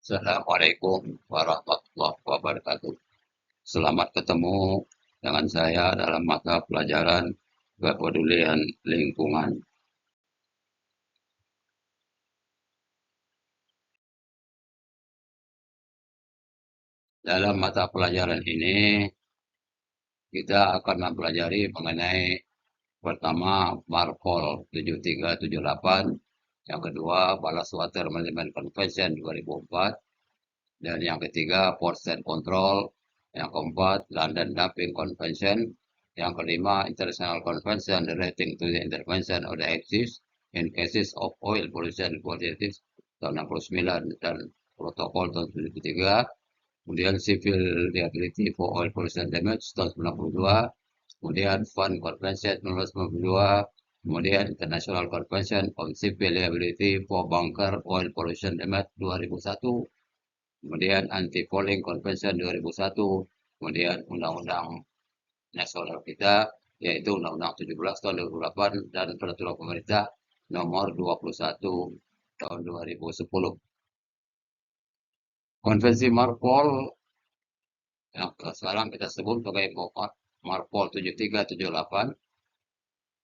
Assalamualaikum warahmatullahi wabarakatuh. Selamat ketemu dengan saya dalam mata pelajaran kepedulian lingkungan. Dalam mata pelajaran ini, kita akan mempelajari mengenai pertama Marpol 7378, yang kedua Ballast Water Management Convention 2004, dan yang ketiga Port State Control, yang keempat London Dumping Convention, yang kelima International Convention relating to the intervention of the axis in cases of oil pollution quantities tahun 69 dan protokol tahun 73, kemudian Civil Liability for Oil Pollution Damage tahun 92, kemudian Fund Convention 1992, kemudian International Convention on Civil Liability for Bunker Oil Pollution Damage 2001, kemudian Anti-Fouling Convention 2001, kemudian Undang-Undang Nasional kita, yaitu Undang-Undang 17 tahun 2008 dan Peraturan Pemerintah nomor 21 tahun 2010. Konvensi Marpol yang sekarang kita sebut sebagai Marpol 7378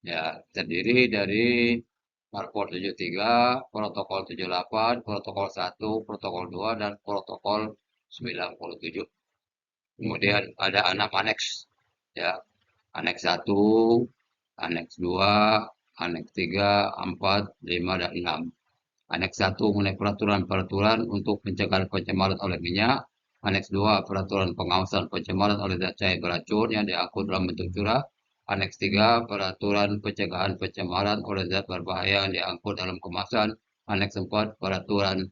ya terdiri dari Marpol 73, Protokol 78, Protokol 1, Protokol 2, dan Protokol 97. Kemudian ada 6 aneks, ya, aneks 1, aneks 2, aneks 3, 4, 5, dan 6. Aneks 1 mengenai peraturan-peraturan untuk pencegahan pencemaran oleh minyak. Aneks 2 peraturan pengawasan pencemaran oleh zat cair beracun yang diangkut dalam bentuk curah. Aneks 3 peraturan pencegahan pencemaran oleh zat berbahaya yang diangkut dalam kemasan. Aneks 4 peraturan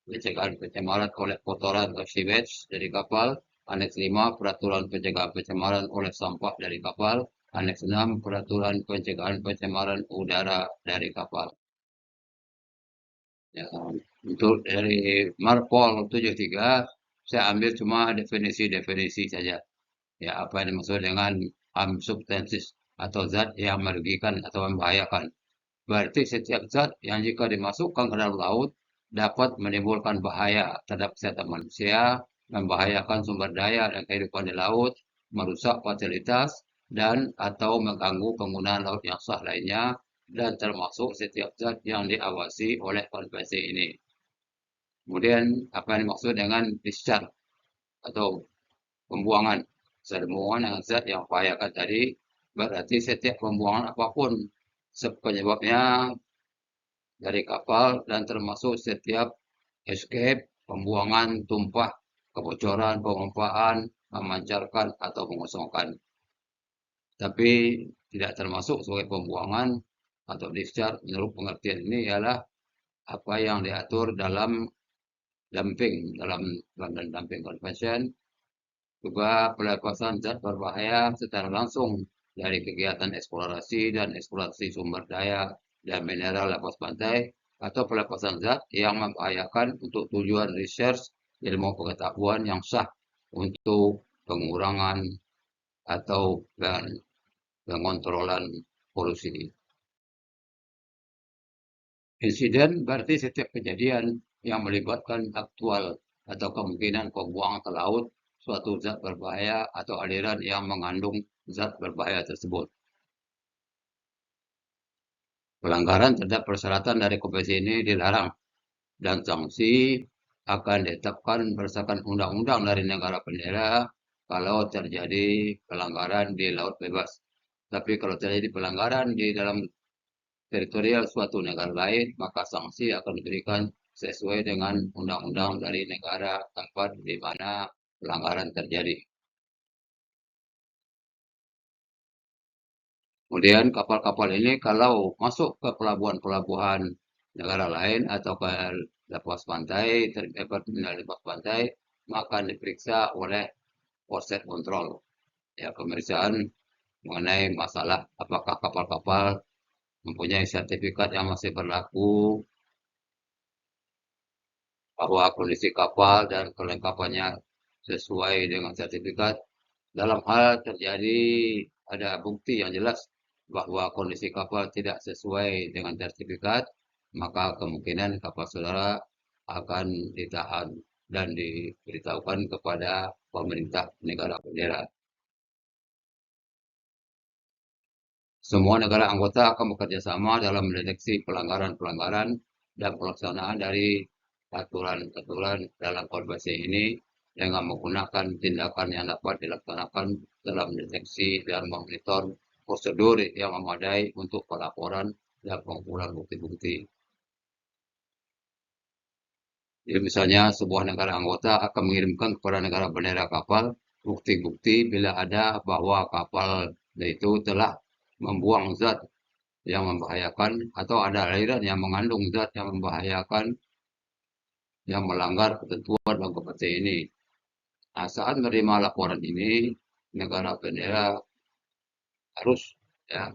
pencegahan pencemaran oleh kotoran atau sewage dari kapal. Aneks 5 peraturan pencegahan pencemaran oleh sampah dari kapal. Aneks 6 peraturan pencegahan pencemaran udara dari kapal. Ya, untuk dari Marpol 73, saya ambil cuma definisi-definisi saja. Ya, apa yang dimaksud dengan substances atau zat yang merugikan atau membahayakan. Berarti setiap zat yang jika dimasukkan ke dalam laut dapat menimbulkan bahaya terhadap kesehatan manusia, membahayakan sumber daya dan kehidupan di laut, merusak fasilitas, dan atau mengganggu penggunaan laut yang sah lainnya, dan termasuk setiap zat yang diawasi oleh konvensi ini. Kemudian apa yang dimaksud dengan discharge atau pembuangan. Pembuangan yang zat yang membahayakan tadi berarti setiap pembuangan apapun penyebabnya dari kapal dan termasuk setiap escape, pembuangan, tumpah, kebocoran, pengumpaan, memancarkan atau mengosongkan. Tapi tidak termasuk sebagai pembuangan atau discharge menurut pengertian ini ialah apa yang diatur dalam dumping, dalam London Dumping Convention, juga pelepasan zat berbahaya secara langsung dari kegiatan eksplorasi dan eksploitasi sumber daya dan mineral lepas pantai, atau pelepasan zat yang membahayakan untuk tujuan research ilmu pengetahuan yang sah untuk pengurangan atau pengontrolan polusi. Insiden berarti setiap kejadian yang melibatkan aktual atau kemungkinan pembuangan ke laut suatu zat berbahaya atau aliran yang mengandung zat berbahaya tersebut. Pelanggaran terhadap persyaratan dari konvensi ini dilarang dan sanksi akan ditetapkan berdasarkan undang-undang dari negara pendera kalau terjadi pelanggaran di laut bebas. Tapi kalau terjadi pelanggaran di dalam teritorial suatu negara lain, maka sanksi akan diberikan sesuai dengan undang-undang dari negara tempat di mana pelanggaran terjadi. Kemudian kapal-kapal ini kalau masuk ke pelabuhan-pelabuhan negara lain atau ke lepas pantai, terminal lepas pantai, maka diperiksa oleh Posset Control. Ya, pemeriksaan mengenai masalah apakah kapal-kapal mempunyai sertifikat yang masih berlaku, bahwa kondisi kapal dan kelengkapannya sesuai dengan sertifikat. Dalam hal terjadi ada bukti yang jelas bahwa kondisi kapal tidak sesuai dengan sertifikat, maka kemungkinan kapal saudara akan ditahan dan diberitahukan kepada pemerintah negara bendera. Semua negara anggota akan bekerja sama dalam mendeteksi pelanggaran-pelanggaran dan pelaksanaan dari aturan-aturan dalam konvensi ini dengan menggunakan tindakan yang dapat dilaksanakan dalam mendeteksi dan memonitor prosedur yang memadai untuk pelaporan dan pengumpulan bukti-bukti. Jadi misalnya sebuah negara anggota akan mengirimkan kepada negara bendera kapal bukti-bukti bila ada bahwa kapal itu telah membuang zat yang membahayakan atau ada aliran yang mengandung zat yang membahayakan yang melanggar ketentuan dan konvensi ini. Nah, saat menerima laporan ini, negara bendera harus ya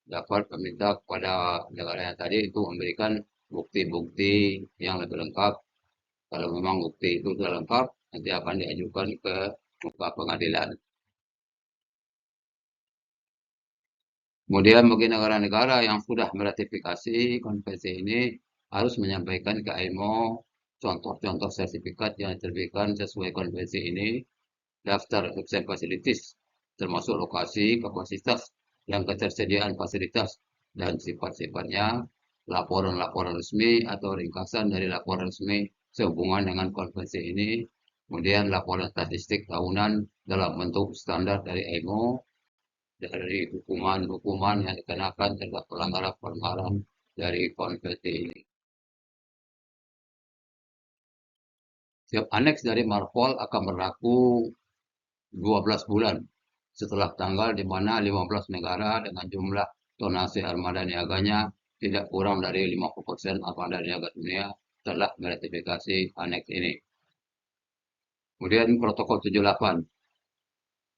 dapat meminta kepada negara yang tadi itu memberikan bukti-bukti yang lebih lengkap. Kalau memang bukti itu sudah lengkap, nanti akan diajukan ke muka pengadilan. Kemudian bagi negara-negara yang sudah meratifikasi konvensi ini harus menyampaikan ke IMO contoh-contoh sertifikat yang diterbitkan sesuai konvensi ini, daftar exempt facilities, termasuk lokasi, kapasitas, dan ketersediaan fasilitas, dan sifat-sifatnya, laporan-laporan resmi atau ringkasan dari laporan resmi sehubungan dengan konvensi ini, kemudian laporan statistik tahunan dalam bentuk standar dari IMO, dari hukuman-hukuman yang dikenakan terhadap pelanggaran-pelanggaran dari konvensi ini. Setiap aneks dari Marpol akan berlaku 12 bulan setelah tanggal di mana 15 negara dengan jumlah tonase armada niaganya tidak kurang dari 50% armada niaga dunia telah meratifikasi aneks ini. Kemudian protokol 78.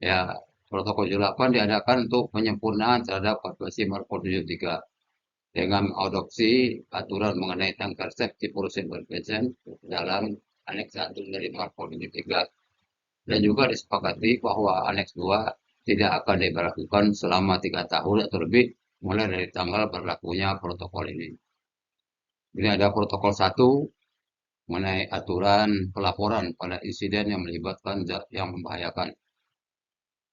Ya, protokol 78 diadakan untuk penyempurnaan terhadap konvensi Marpol 73 dengan mengadopsi aturan mengenai tangkar safety procedure prevention dalam aneks 1 dari Marpol 73. Dan juga disepakati bahwa aneks 2 tidak akan diberlakukan selama 3 tahun atau lebih mulai dari tanggal berlakunya protokol ini. Ini ada protokol 1 mengenai aturan pelaporan pada insiden yang melibatkan zat yang membahayakan.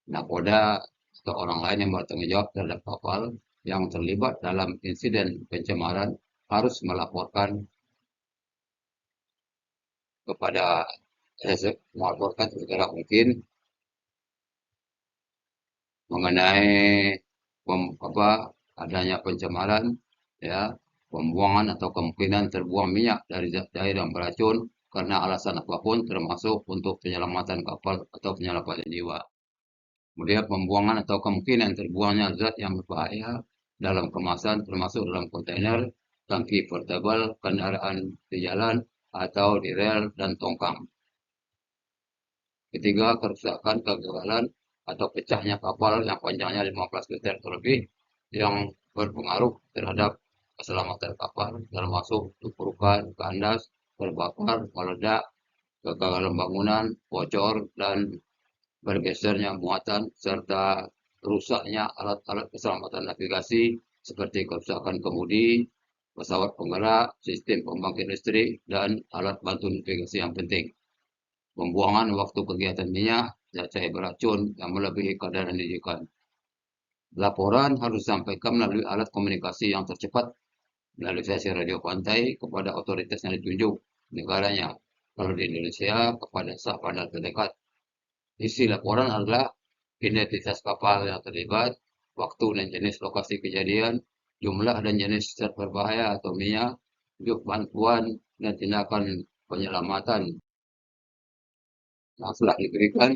Nakoda atau orang lain yang bertanggung jawab terhadap kapal yang terlibat dalam insiden pencemaran harus melaporkan kepada melaporkan segera mungkin mengenai adanya pencemaran, ya, pembuangan atau kemungkinan terbuang minyak dari zat cair yang beracun karena alasan apapun termasuk untuk penyelamatan kapal atau penyelamatan jiwa. Kemudian pembuangan atau kemungkinan terbuangnya zat yang berbahaya dalam kemasan termasuk dalam kontainer, tangki portable, kendaraan di jalan atau di rel dan tongkang. Ketiga, kerusakan, kegagalan atau pecahnya kapal yang panjangnya 15 meter terlebih yang berpengaruh terhadap keselamatan kapal, termasuk tupurukan, kandas, terbakar, meledak, kegagalan bangunan, bocor, dan bergesernya muatan, serta rusaknya alat-alat keselamatan navigasi seperti kerusakan kemudi, pesawat penggerak, sistem pembangkit listrik, dan alat bantu navigasi yang penting. Pembuangan waktu kegiatan minyak, zat cair beracun yang melebihi kadar yang diinginkan. Laporan harus disampaikan melalui alat komunikasi yang tercepat melalui sesi radio pantai kepada otoritas yang ditunjuk negaranya. Kalau di Indonesia, kepada sah bandar terdekat. Isi laporan adalah identitas kapal yang terlibat, waktu dan jenis lokasi kejadian, jumlah dan jenis zat berbahaya atau minyak, wujud bantuan dan tindakan penyelamatan yang telah diberikan.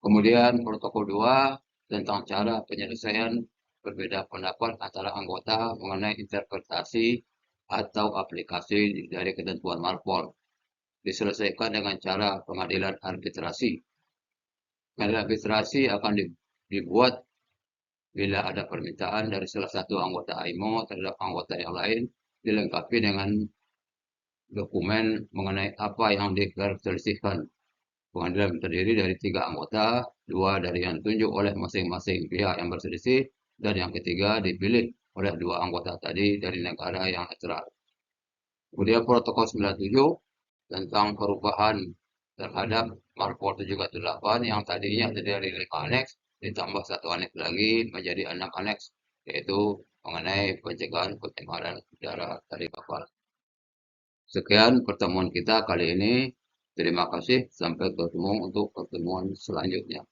Kemudian protokol 2 tentang cara penyelesaian berbeda pendapat antara anggota mengenai interpretasi atau aplikasi dari ketentuan Marpol. Diselesaikan dengan cara pengadilan arbitrasi. Pengadilan arbitrasi akan dibuat bila ada permintaan dari salah satu anggota IMO terhadap anggota yang lain, dilengkapi dengan dokumen mengenai apa yang diperselisihkan. Pengadilan terdiri dari 3 anggota, 2 dari yang ditunjuk oleh masing-masing pihak yang berselisih, dan yang ketiga dipilih oleh 2 anggota tadi dari negara yang netral. Kemudian protokol 97 tentang perubahan terhadap Marpol 738 yang tadinya terdiri dari 5 aneks, ditambah satu aneks lagi menjadi 6 aneks, yaitu mengenai pencegahan pencemaran udara dari kapal. Sekian pertemuan kita kali ini. Terima kasih. Sampai ketemu untuk pertemuan selanjutnya.